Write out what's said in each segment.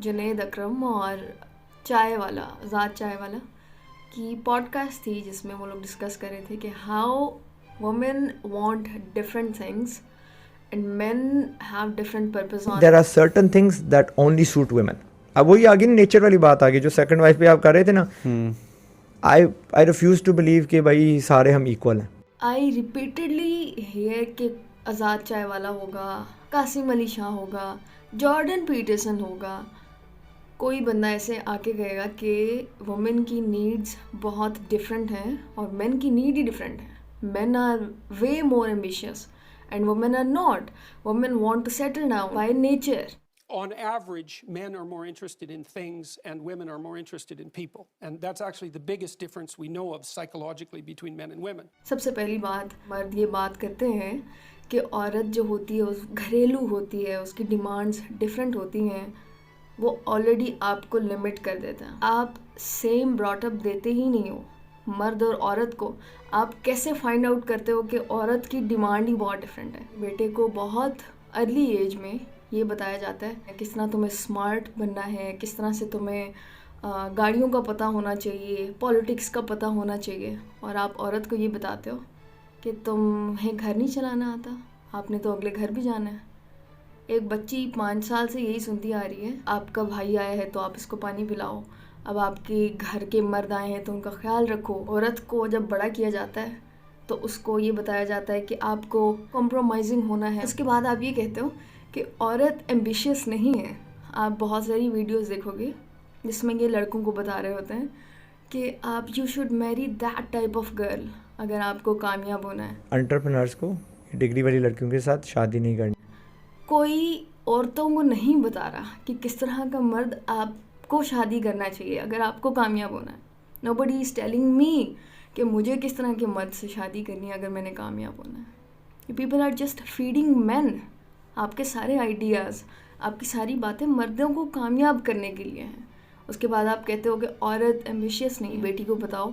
जुनैद अकरम और चाय वाला आज़ाद चाय वाला की पॉडकास्ट थी जिसमें वो लोग डिस्कस कर रहे थे कि how women want different things and men have different purpose on there are certain things that only suit women. अब वही आ गई नेचर वाली बात आ गई जो सेकंड वाइफ पे आप कर रहे थे ना। आई रिफ्यूज टू बिलीव कि भाई सारे हम इक्वल हैं। आई रिपीटेडली हेयर कि आज़ाद चाय वाला होगा, कासिम अली शाह होगा, जॉर्डन पीटरसन होगा, कोई बंदा ऐसे आके कहेगा कि वुमेन की नीड्स बहुत डिफरेंट हैं और मेन की नीड ही डिफरेंट है। Men are way more ambitious and women are not. Women want to settle now by nature. On average, men are more interested in things and women are more interested in people. And that's actually the biggest difference we know of psychologically between men and women. सबसे पहली बात, मर्द ये बात करते हैं कि औरत जो होती है उस घरेलू होती है, उसकी डिमांड्स डिफरेंट होती हैं, वो ऑलरेडी आपको लिमिट कर देता है। आप सेम ब्रॉटअप देते ही नहीं हो मर्द और औरत को। आप कैसे फाइंड आउट करते हो कि औरत की डिमांड ही बहुत डिफरेंट है। बेटे को बहुत अर्ली एज में ये बताया जाता है किस तरह तुम्हें स्मार्ट बनना है, किस तरह से तुम्हें गाड़ियों का पता होना चाहिए, पॉलिटिक्स का पता होना चाहिए, और आप औरत को ये बताते हो कि तुम्हें घर नहीं चलाना आता, आपने तो अगले घर भी जाना है। एक बच्ची 5 साल से यही सुनती आ रही है, आपका भाई आया है तो आप इसको पानी पिलाओ, अब आपके घर के मर्द आए हैं तो उनका ख्याल रखो। औरत को जब बड़ा किया जाता है तो उसको ये बताया जाता है कि आपको कॉम्प्रोमाइजिंग होना है। उसके बाद आप ये कहते हो कि औरत एम्बिशियस नहीं है। आप बहुत सारी वीडियोस देखोगे जिसमें ये लड़कों को बता रहे होते हैं कि आप you should Mary that type of girl अगर आपको कामयाब होना है। एंटरप्रेन्योर्स को डिग्री वाली लड़कियों के साथ शादी नहीं करनी। कोई औरतों को नहीं बता रहा कि किस तरह का मर्द आपको शादी करना चाहिए अगर आपको कामयाब होना है। नोबडी इज़ टेलिंग मी कि मुझे किस तरह के मर्द से शादी करनी है अगर मैंने कामयाब होना है। People are just feeding man. आपके सारे आइडियाज़, आपकी सारी बातें मर्दों को कामयाब करने के लिए हैं। उसके बाद आप कहते हो कि औरत एम्बिशियस नहीं। बेटी को बताओ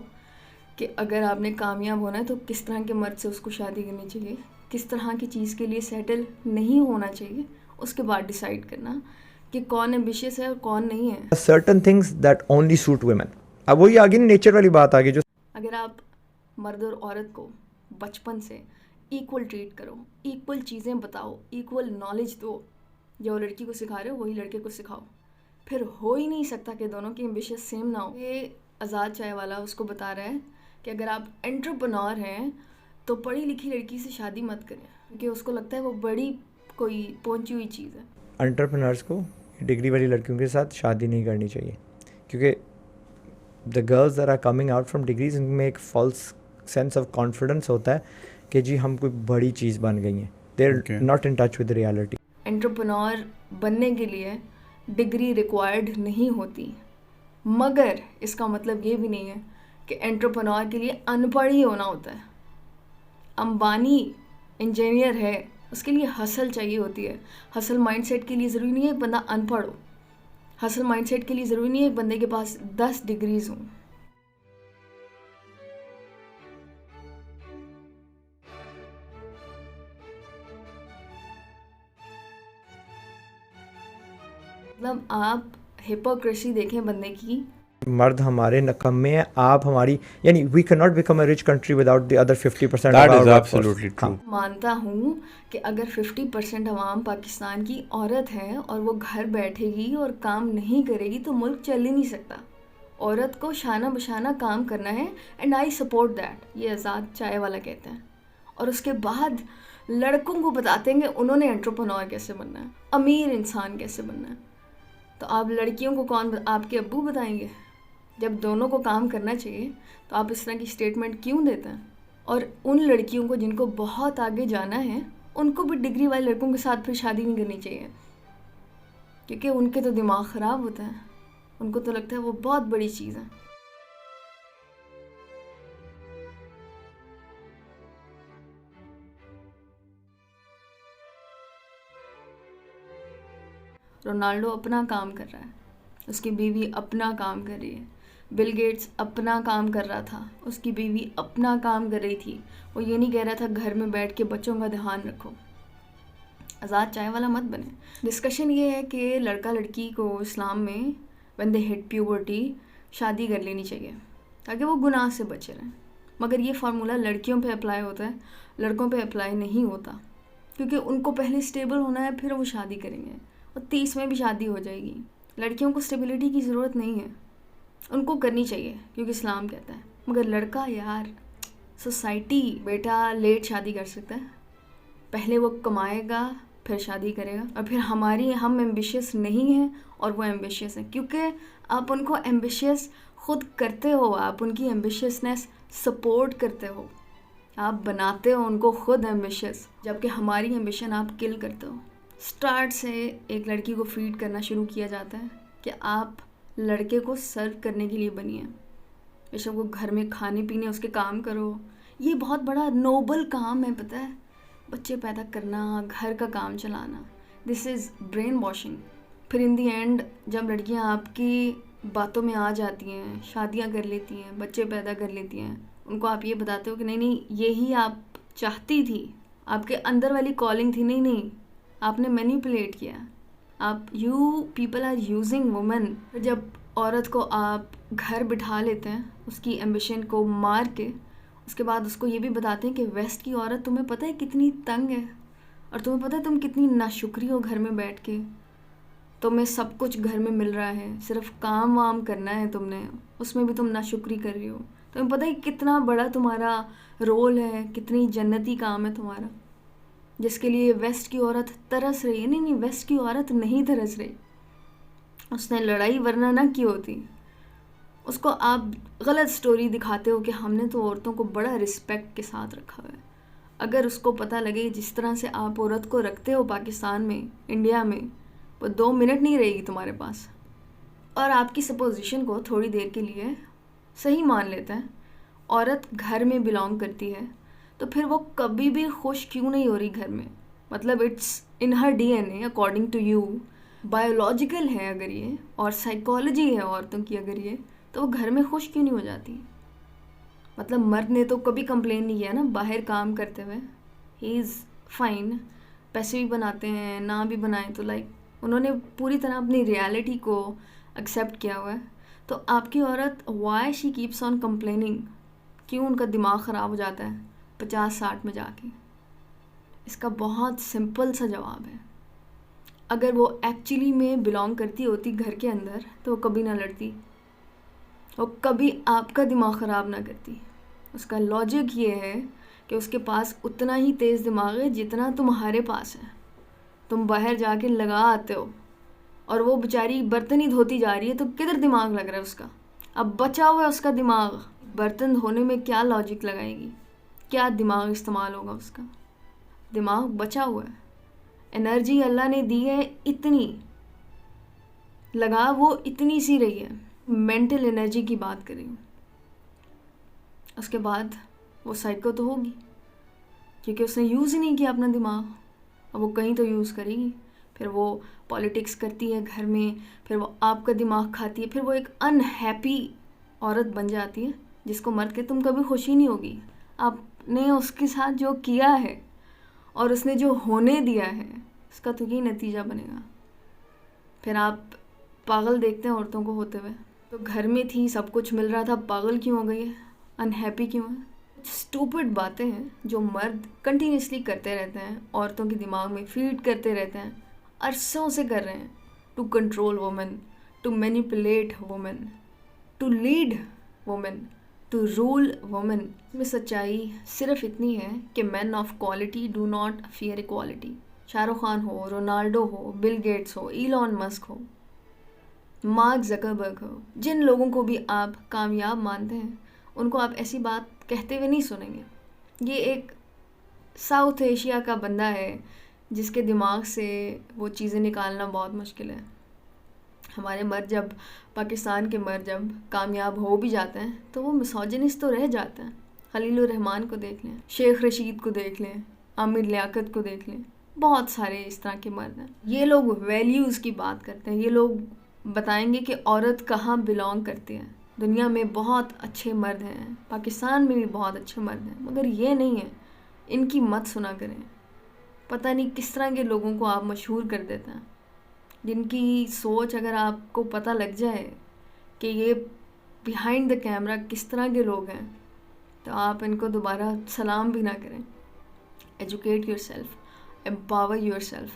कि अगर आपने कामयाब होना है तो किस तरह के मर्द से उसको शादी करनी चाहिए, किस तरह की चीज़ के लिए सेटल नहीं होना चाहिए। उसके बाद डिसाइड करना कि कौन एम्बिशियस है और कौन नहीं है। Certain things that only suit women. अब वही आ गई नेचर वाली बात आ गई जो अगर आप मर्द और औरत को बचपन से इक्वल ट्रीट करो, इक्वल चीज़ें बताओ, इक्वल नॉलेज दो, जो लड़की को सिखा रहे हो वही लड़के को सिखाओ, फिर हो ही नहीं सकता कि दोनों की एम्बिशियस सेम ना हो। ये आज़ाद चाय वाला उसको बता रहा है कि अगर आप एंटरप्रेन्योर हैं तो पढ़ी लिखी लड़की से शादी मत करें, क्योंकि उसको लगता है वो बड़ी कोई पहुंची हुई चीज़ है। एंटरप्रेन्योर्स को डिग्री वाली लड़कियों के साथ शादी नहीं करनी चाहिए, क्योंकि the girls that are coming out from degrees, इनमें एक फॉल्स सेंस ऑफ कॉन्फिडेंस होता है कि जी हम कोई बड़ी चीज़ बन गई हैं। They are not in touch with reality. Entrepreneur बनने के लिए डिग्री रिक्वायर्ड नहीं होती, मगर इसका मतलब ये भी नहीं है कि एंटरप्रेन्योर के लिए अनपढ़ ही होना होता है। अंबानी इंजीनियर है, उसके लिए हसल चाहिए होती है। हसल माइंडसेट के लिए ज़रूरी नहीं है एक बंदा अनपढ़ हो। हसल माइंडसेट के लिए ज़रूरी नहीं है एक बंदे के पास 10 डिग्रीज हों। मतलब आप हिपोक्रेसी देखें बंदे की। मर्द हमारे नकम्मे हैं, आप हमारी, यानी we can not become a rich country without the other 50%। That is absolutely true. मानता हूँ कि अगर 50% अवाम पाकिस्तान की औरत है और वो घर बैठेगी और काम नहीं करेगी तो मुल्क चल ही नहीं सकता। औरत को शाना बशाना काम करना है एंड आई सपोर्ट दैट, ये आज़ाद चाय वाला कहते हैं। और उसके बाद लड़कों को बताते हैं कि उन्होंने एंटरप्रेन्योर कैसे बनना है, अमीर इंसान कैसे बनना है। तो आप लड़कियों को कौन, आपके अब्बू बताएंगे? जब दोनों को काम करना चाहिए तो आप इस तरह की स्टेटमेंट क्यों देते हैं? और उन लड़कियों को जिनको बहुत आगे जाना है उनको भी डिग्री वाले लड़कों के साथ फिर शादी नहीं करनी चाहिए, क्योंकि उनके तो दिमाग ख़राब होता है, उनको तो लगता है वो बहुत बड़ी चीज़ है। रोनाल्डो अपना काम कर रहा है, उसकी बीवी अपना काम कर रही है। बिल गेट्स अपना काम कर रहा था, उसकी बीवी अपना काम कर रही थी। वो ये नहीं कह रहा था घर में बैठ के बच्चों का ध्यान रखो। आज़ाद चाय वाला मत बने। डिस्कशन ये है कि लड़का लड़की को इस्लाम में व्हेन दे हिट प्यूबर्टी शादी कर लेनी चाहिए ताकि वो गुनाह से बचे रहें। मगर ये फार्मूला लड़कियों पे अप्लाई होता है, लड़कों पे अप्लाई नहीं होता, क्योंकि उनको पहले स्टेबल होना है, फिर वो शादी करेंगे और 30 में भी शादी हो जाएगी। लड़कियों को स्टेबिलिटी की ज़रूरत नहीं है, उनको करनी चाहिए क्योंकि इस्लाम कहता है। मगर लड़का यार, सोसाइटी बेटा लेट शादी कर सकता है, पहले वो कमाएगा फिर शादी करेगा। और फिर हम एम्बिशियस नहीं हैं और वो एम्बिशियस हैं, क्योंकि आप उनको एम्बिशियस खुद करते हो, आप उनकी एम्बिशियसनेस सपोर्ट करते हो, आप बनाते हो उनको खुद एम्बिशियस, जबकि हमारी एम्बिशन आप किल करते हो। स्टार्ट से एक लड़की को फीड करना शुरू किया जाता है कि आप लड़के को सर्व करने के लिए बनी है, बेशक वो घर में खाने पीने उसके काम करो। ये बहुत बड़ा नोबल काम है, पता है, बच्चे पैदा करना, घर का काम चलाना। This is brain washing. फिर इन दी एंड जब लड़कियां आपकी बातों में आ जाती हैं, शादियां कर लेती हैं, बच्चे पैदा कर लेती हैं, उनको आप ये बताते हो कि नहीं नहीं यही आप चाहती थी, आपके अंदर वाली कॉलिंग थी, नहीं नहीं आपने मैनिपुलेट किया, आप you people are using women. जब औरत को आप घर बिठा लेते हैं उसकी एम्बिशन को मार के, उसके बाद उसको ये भी बताते हैं कि वेस्ट की औरत तुम्हें पता है कितनी तंग है, और तुम्हें पता है तुम कितनी नाशुक्री हो घर में बैठ के, तुम्हें सब कुछ घर में मिल रहा है, सिर्फ काम वाम करना है तुमने, उसमें भी तुम नाशुक्री कर रही हो। तुम्हें पता है कितना बड़ा तुम्हारा रोल है, कितनी जन्नती काम है तुम्हारा, जिसके लिए वेस्ट की औरत तरस रही है। नहीं नहीं, वेस्ट की औरत नहीं तरस रही, उसने लड़ाई वरना ना की होती। उसको आप गलत स्टोरी दिखाते हो कि हमने तो औरतों को बड़ा रिस्पेक्ट के साथ रखा हुआ है। अगर उसको पता लगे जिस तरह से आप औरत को रखते हो पाकिस्तान में, इंडिया में, वो 2 मिनट नहीं रहेगी तुम्हारे पास। और आपकी सपोजिशन को थोड़ी देर के लिए सही मान लेते हैं, औरत घर में बिलोंग करती है, तो फिर वो कभी भी खुश क्यों नहीं हो रही घर में? मतलब it's in her DNA according to you, biological है अगर ये, और साइकोलॉजी है औरतों की अगर ये, तो वो घर में खुश क्यों नहीं हो जाती? मतलब मर्द ने तो कभी कंप्लेन नहीं किया ना बाहर काम करते हुए, ही इज़ फाइन, पैसे भी बनाते हैं, ना भी बनाएं तो लाइक उन्होंने पूरी तरह अपनी रियलिटी को एक्सेप्ट किया हुआ है। तो आपकी औरत why she keeps on complaining, क्यों उनका दिमाग ख़राब हो जाता है 50-60 में जाके? इसका बहुत सिंपल सा जवाब है, अगर वो एक्चुअली में बिलोंग करती होती घर के अंदर तो वो कभी ना लड़ती, वो कभी आपका दिमाग ख़राब ना करती। उसका लॉजिक ये है कि उसके पास उतना ही तेज़ दिमाग है जितना तुम्हारे पास है। तुम बाहर जाके लगा आते हो और वो बेचारी बर्तन ही धोती जा रही है, तो किधर दिमाग लग रहा है उसका? अब बचा हुआ है उसका दिमाग, बर्तन धोने में क्या लॉजिक लगाएगी, क्या दिमाग इस्तेमाल होगा उसका? दिमाग बचा हुआ है, एनर्जी अल्लाह ने दी है इतनी, लगा वो इतनी सी रही है। मेंटल एनर्जी की बात कर रही हूँ। उसके बाद वो साइको तो होगी क्योंकि उसने यूज़ ही नहीं किया अपना दिमाग, अब वो कहीं तो यूज़ करेगी। फिर वो पॉलिटिक्स करती है घर में, फिर वो आपका दिमाग खाती है, फिर वो एक अनहैप्पी औरत बन जाती है जिसको मर्द के तुम कभी खुशी नहीं होगी। आपने उसके साथ जो किया है और उसने जो होने दिया है उसका तो यही नतीजा बनेगा। फिर आप पागल देखते हैं औरतों को होते हुए, तो घर में थी, सब कुछ मिल रहा था, पागल क्यों हो गई है, अनहैप्पी क्यों है? स्टूपिड बातें हैं जो मर्द कंटिन्यूसली करते रहते हैं, औरतों के दिमाग में फीड करते रहते हैं, अरसों से कर रहे हैं, to control women, to manipulate women, to lead women, to rule women. इसमें सच्चाई सिर्फ इतनी है कि man of quality do not fear equality. Shahrukh Khan हो, रोनाल्डो हो, बिल गेट्स हो, इलॉन मस्क हो, मार्क ज़करबर्ग हो, जिन लोगों को भी आप कामयाब मानते हैं उनको आप ऐसी बात कहते हुए नहीं सुनेंगे। ये एक साउथ एशिया का बंदा है जिसके दिमाग से वो चीज़ें निकालना बहुत मुश्किल है। हमारे मर्द जब, पाकिस्तान के मर्द जब कामयाब हो भी जाते हैं तो वो मिसोजिनिस्ट तो रह जाते हैं। खलीलुर रहमान को देख लें, शेख रशीद को देख लें, आमिर लियाकत को देख लें, बहुत सारे इस तरह के मर्द हैं। ये लोग वैल्यूज़ की बात करते हैं, ये लोग बताएंगे कि औरत कहाँ बिलोंग करती है। दुनिया में बहुत अच्छे मर्द हैं, पाकिस्तान में भी बहुत अच्छे मर्द हैं, मगर ये नहीं है, इनकी मत सुना करें। पता नहीं किस तरह के लोगों को आप मशहूर कर देते हैं, जिनकी सोच अगर आपको पता लग जाए कि ये बिहाइंड द कैमरा किस तरह के लोग हैं, तो आप इनको दोबारा सलाम भी ना करें। Educate your self, empower your self.